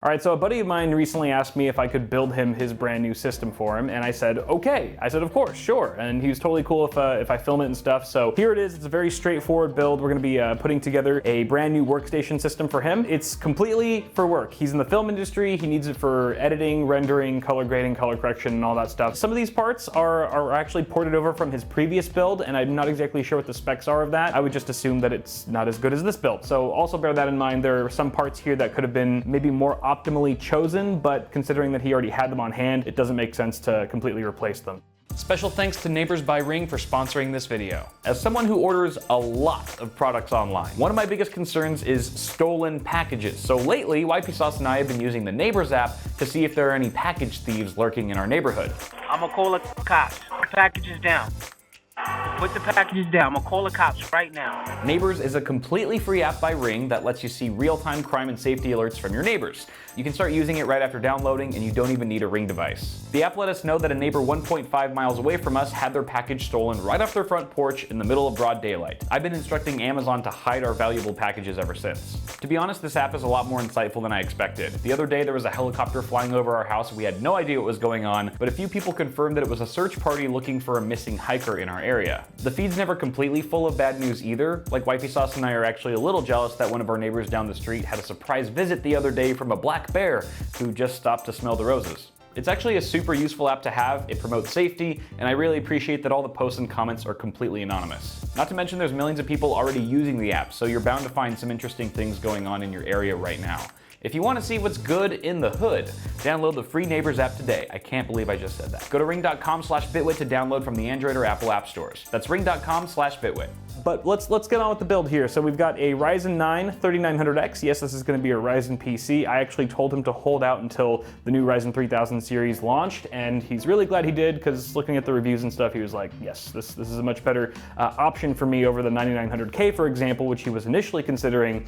All right, so a buddy of mine recently asked me if I could build him his brand new system for him, and I said, okay. I said, of course, sure. And he was totally cool if I film it and stuff. So here it is. It's a very straightforward build. We're gonna be putting together a brand new workstation system for him. It's completely for work. He's in the film industry. He needs it for editing, rendering, color grading, color correction, and all that stuff. Some of these parts are actually ported over from his previous build, and I'm not exactly sure what the specs are of that. I would just assume that it's not as good as this build. So also bear that in mind. There are some parts here that could have been maybe more optimally chosen, but considering that he already had them on hand, it doesn't make sense to completely replace them. Special thanks to Neighbors by Ring for sponsoring this video. As someone who orders a lot of products online, one of my biggest concerns is stolen packages. So lately, YP Sauce and I have been using the Neighbors app to see if there are any package thieves lurking in our neighborhood. I'm gonna call the cops. Put the packages down. Put the packages down. I'm gonna call the cops right now. Neighbors is a completely free app by Ring that lets you see real-time crime and safety alerts from your neighbors. You can start using it right after downloading, and you don't even need a Ring device. The app let us know that a neighbor 1.5 miles away from us had their package stolen right off their front porch in the middle of broad daylight. I've been instructing Amazon to hide our valuable packages ever since. To be honest, this app is a lot more insightful than I expected. The other day there was a helicopter flying over our house. We had no idea what was going on, but a few people confirmed that it was a search party looking for a missing hiker in our area. The feed's never completely full of bad news either. Like, Wifey Sauce and I are actually a little jealous that one of our neighbors down the street had a surprise visit the other day from a black bear who just stopped to smell the roses. It's actually a super useful app to have. It promotes safety, and I really appreciate that all the posts and comments are completely anonymous. Not to mention there's millions of people already using the app, so you're bound to find some interesting things going on in your area right now. If you want to see what's good in the hood, download the free Neighbors app today. I can't believe I just said that. Go to ring.com/bitwit to download from the Android or Apple app stores. That's ring.com/bitwit. But let's get on with the build here. So we've got a Ryzen 9 3900X. Yes, this is going to be a Ryzen PC. I actually told him to hold out until the new Ryzen 3000 series launched, and he's really glad he did, because looking at the reviews and stuff, he was like, yes, this is a much better option for me over the 9900K, for example, which he was initially considering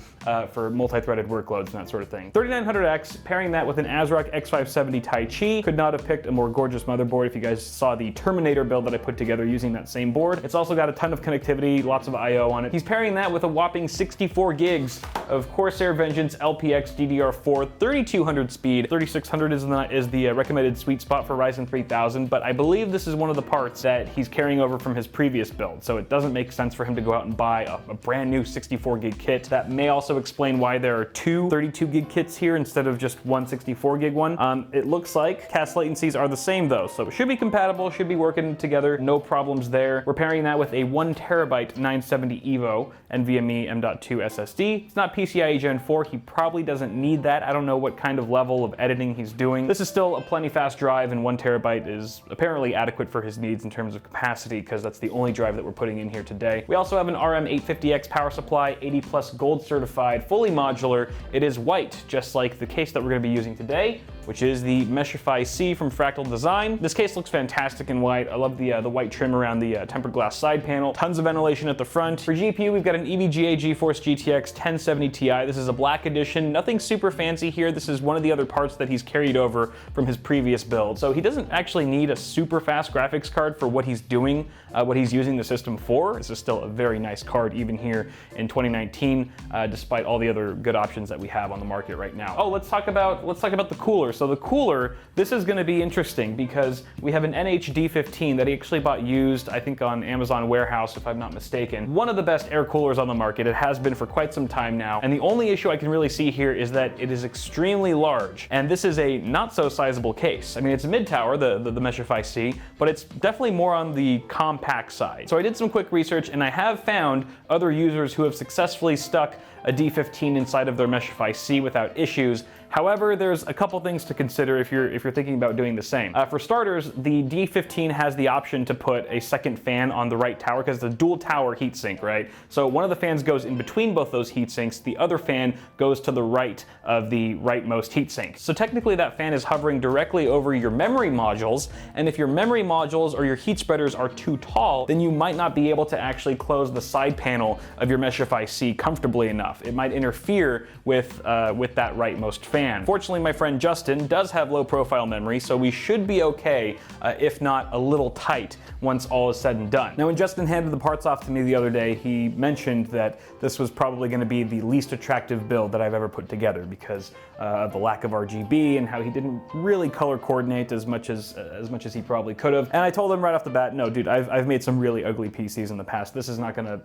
for multi-threaded workloads and that sort of thing. 3900X, pairing that with an ASRock X570 Tai-Chi, could not have picked a more gorgeous motherboard. If you guys saw the Terminator build that I put together using that same board. It's also got a ton of connectivity, lots of I/O on it. He's pairing that with a whopping 64 gigs of Corsair Vengeance LPX DDR4 3200 speed. 3600 is the recommended sweet spot for Ryzen 3000, but I believe this is one of the parts that he's carrying over from his previous build, so it doesn't make sense for him to go out and buy a brand new 64 gig kit. That may also explain why there are two 32 gig kits here instead of just one 64 gig one. It looks like cast latencies are the same though, so it should be compatible, should be working together, no problems there. We're pairing that with a 1 terabyte 970 EVO NVMe M.2 SSD. It's not PCIe Gen 4, he probably doesn't need that. I don't know what kind of level of editing he's doing. This is still a plenty fast drive, and 1 terabyte is apparently adequate for his needs in terms of capacity, because that's the only drive that we're putting in here today. We also have an RM850X power supply, 80 plus gold certified, fully modular. It is white, just like the case that we're going to be using today, which is the Meshify C from Fractal Design. This case looks fantastic in white. I love the white trim around the tempered glass side panel. Tons of ventilation at the front. For GPU, we've got an EVGA GeForce GTX 1070 Ti. This is a black edition. Nothing super fancy here. This is one of the other parts that he's carried over from his previous build. So he doesn't actually need a super fast graphics card for what he's doing, what he's using the system for. This is still a very nice card, even here in 2019, despite all the other good options that we have on the market right now. Oh, let's talk about the cooler. So the cooler, this is going to be interesting because we have an NH-D15 that he actually bought used, I think on Amazon Warehouse, if I'm not mistaken. One of the best air coolers on the market. It has been for quite some time now. And the only issue I can really see here is that it is extremely large. And this is a not so sizable case. I mean, it's a mid-tower, the Meshify C, but it's definitely more on the compact side. So I did some quick research, and I have found other users who have successfully stuck a D15 inside of their Meshify C without issues. However, there's a couple things to consider if you're thinking about doing the same. For starters, the D15 has the option to put a second fan on the right tower because it's a dual tower heatsink, right? So one of the fans goes in between both those heat sinks, the other fan goes to the right of the rightmost heatsink. So technically that fan is hovering directly over your memory modules, and if your memory modules or your heat spreaders are too tall, then you might not be able to actually close the side panel of your Meshify C comfortably enough. It might interfere with that rightmost fan. Fortunately, my friend Justin does have low profile memory, so we should be okay, if not a little tight once all is said and done. Now, when Justin handed the parts off to me the other day, he mentioned that this was probably going to be the least attractive build that I've ever put together because the lack of RGB and how he didn't really color coordinate as much as he probably could have. And I told him right off the bat, no, dude, I've made some really ugly PCs in the past. This is not gonna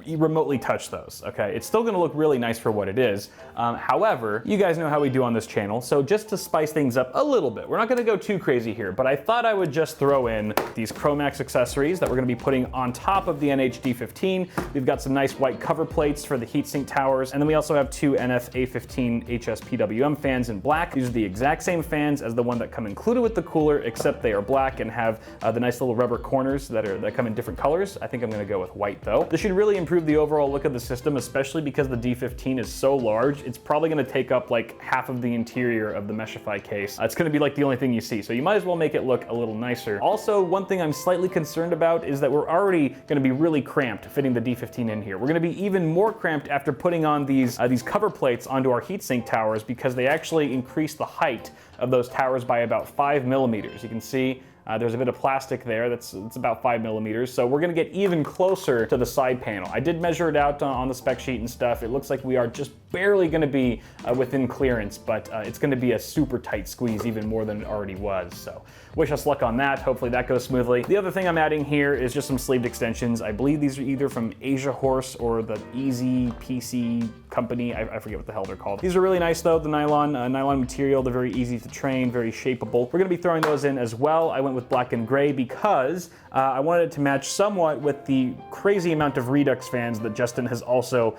remotely touch those, okay? It's still gonna look really nice for what it is. However, you guys know how we do on this channel, so just to spice things up a little bit, we're not gonna go too crazy here, but I thought I would just throw in these Chromax accessories that we're gonna be putting on top of the NH-D15. We've got some nice white cover plates for the heatsink towers, and then we also have two NF-A15 HSPWM fans in black. These are the exact same fans as the one that come included with the cooler, except they are black and have the nice little rubber corners that come in different colors. I think I'm gonna go with white though. This should really improve the overall look of the system, especially because the D15 is so large. It's probably gonna take up like half of the interior of the Meshify case. It's gonna be like the only thing you see, so you might as well make it look a little nicer. Also, one thing I'm slightly concerned about is that we're already gonna be really cramped fitting the D15 in here. We're gonna be even more cramped after putting on these cover plates onto our heatsink towers, because they actually increase the height of those towers by about 5 millimeters. You can see there's a bit of plastic there it's about 5 millimeters, so we're gonna get even closer to the side panel. I did measure it out on the spec sheet and stuff. It looks like we are just barely gonna be within clearance, but it's gonna be a super tight squeeze, even more than it already was. So wish us luck on that. Hopefully that goes smoothly. The other thing I'm adding here is just some sleeved extensions. I believe these are either from Asia Horse or the Easy PC company. I forget what the hell they're called. These are really nice though, the nylon material. They're very easy to train, very shapeable. We're gonna be throwing those in as well. I went with black and gray because I wanted it to match somewhat with the crazy amount of Redux fans that Justin has also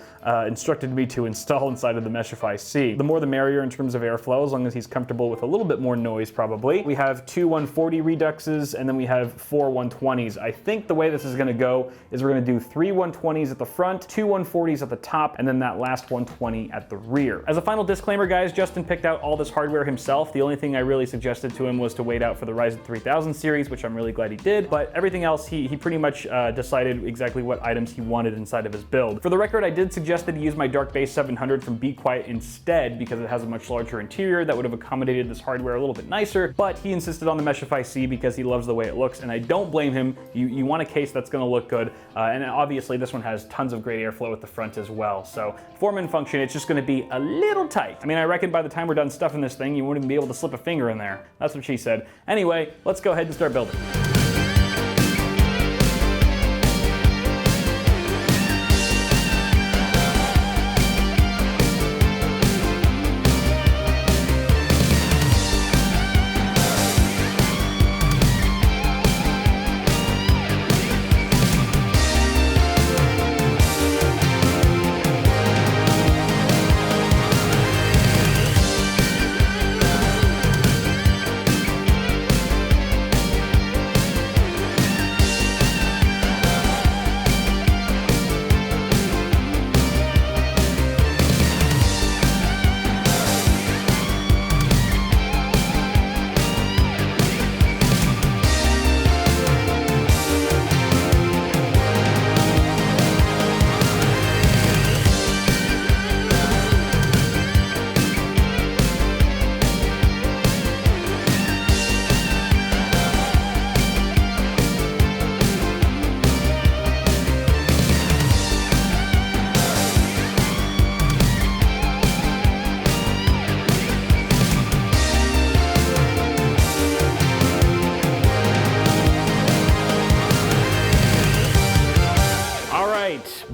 instructed me to install inside of the Meshify C. The more the merrier in terms of airflow, as long as he's comfortable with a little bit more noise probably. We have two 140 Reduxes and then we have four 120s. I think the way this is gonna go is we're gonna do three 120s at the front, two 140s at the top, and then that last 120 at the rear. As a final disclaimer, guys, Justin picked out all this hardware himself. The only thing I really suggested to him was to wait out for the Ryzen 3000 series, which I'm really glad he did, but everything else, he pretty much decided exactly what items he wanted inside of his build. For the record, I did suggest that he use my Dark Base 700 from BITBOI instead, because it has a much larger interior that would have accommodated this hardware a little bit nicer, but he insisted on the Meshify C because he loves the way it looks, and I don't blame him. You want a case that's gonna look good, and obviously this one has tons of great airflow at the front as well, so form and function, it's just gonna be a little tight. I mean, I reckon by the time we're done stuffing this thing, you won't even be able to slip a finger in there. That's what she said. Anyway, let's go ahead and start building.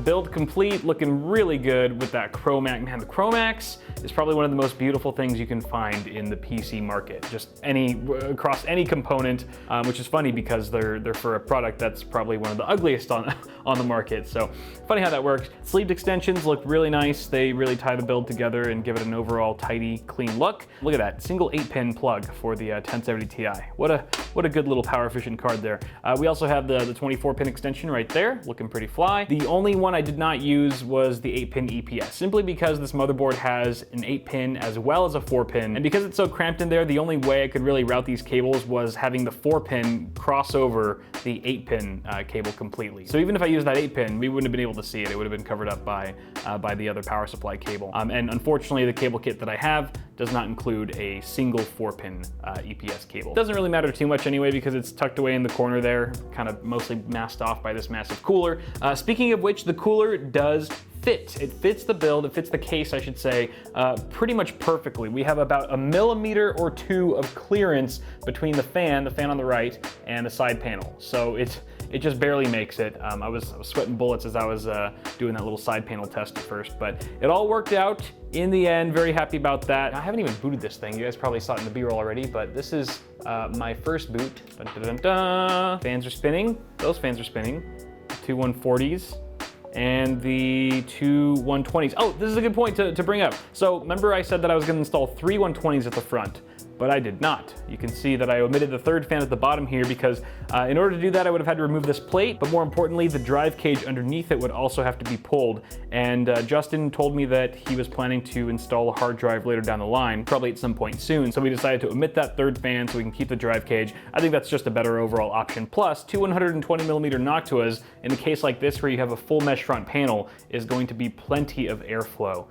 Build complete, looking really good with that Chromax. Man, the Chromax is probably one of the most beautiful things you can find in the PC market. Just across any component, which is funny because they're for a product that's probably one of the ugliest on the market. So funny how that works. Sleeved extensions look really nice. They really tie the build together and give it an overall tidy, clean look. Look at that, single 8-pin plug for the 1070 Ti. What a good little power efficient card there. We also have the 24-pin extension right there, looking pretty fly. The only one I did not use was the 8-pin EPS, simply because this motherboard has an 8-pin as well as a 4-pin, and because it's so cramped in there, the only way I could really route these cables was having the 4-pin cross over the 8-pin cable completely. So even if I used that 8-pin, we wouldn't have been able to see it. It would have been covered up by the other power supply cable. And unfortunately, the cable kit that I have does not include a single 4-pin EPS cable. Doesn't really matter too much anyway because it's tucked away in the corner there, kind of mostly masked off by this massive cooler. Speaking of which, the cooler does fit. It fits the build, it fits the case, I should say, pretty much perfectly. We have about 1 millimeter or 2 of clearance between the fan on the right, and the side panel. So it just barely makes it. I was sweating bullets as I was doing that little side panel test at first, but it all worked out in the end. Very happy about that. I haven't even booted this thing. You guys probably saw it in the B-roll already, but this is my first boot. Dun, dun, dun, dun. Fans are spinning. Those fans are spinning. 2 140s. And the 2 120s. Oh, this is a good point to bring up. So remember I said that I was gonna install 3 120s at the front, but I did not. You can see that I omitted the third fan at the bottom here because in order to do that, I would have had to remove this plate, but more importantly, the drive cage underneath it would also have to be pulled. And Justin told me that he was planning to install a hard drive later down the line, probably at some point soon. So we decided to omit that third fan so we can keep the drive cage. I think that's just a better overall option. Plus, 2 120mm Noctuas in a case like this where you have a full mesh front panel is going to be plenty of airflow.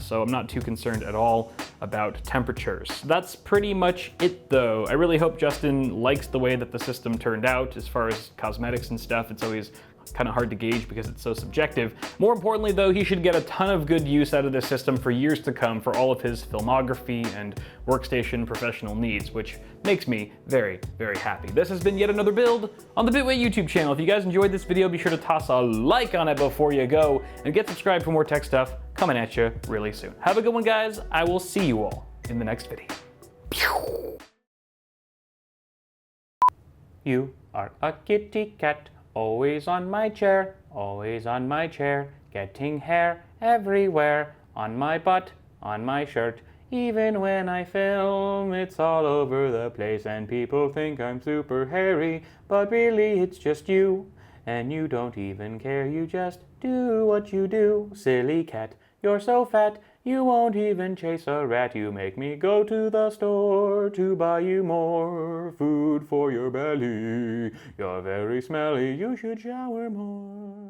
So I'm not too concerned at all about temperatures. That's pretty much it though. I really hope Justin likes the way that the system turned out. As far as cosmetics and stuff, it's always kind of hard to gauge because it's so subjective. More importantly though, he should get a ton of good use out of this system for years to come for all of his filmography and workstation professional needs, which makes me very, very happy. This has been yet another build on the Bitwit YouTube channel. If you guys enjoyed this video, be sure to toss a like on it before you go and get subscribed for more tech stuff coming at you really soon. Have a good one, guys. I will see you all in the next video. You are a kitty cat, always on my chair, getting hair everywhere, on my butt, on my shirt. Even when I film, it's all over the place and people think I'm super hairy, but really it's just you, and you don't even care, you just do what you do. Silly cat, you're so fat, you won't even chase a rat. You make me go to the store to buy you more food for your belly. You're very smelly, you should shower more.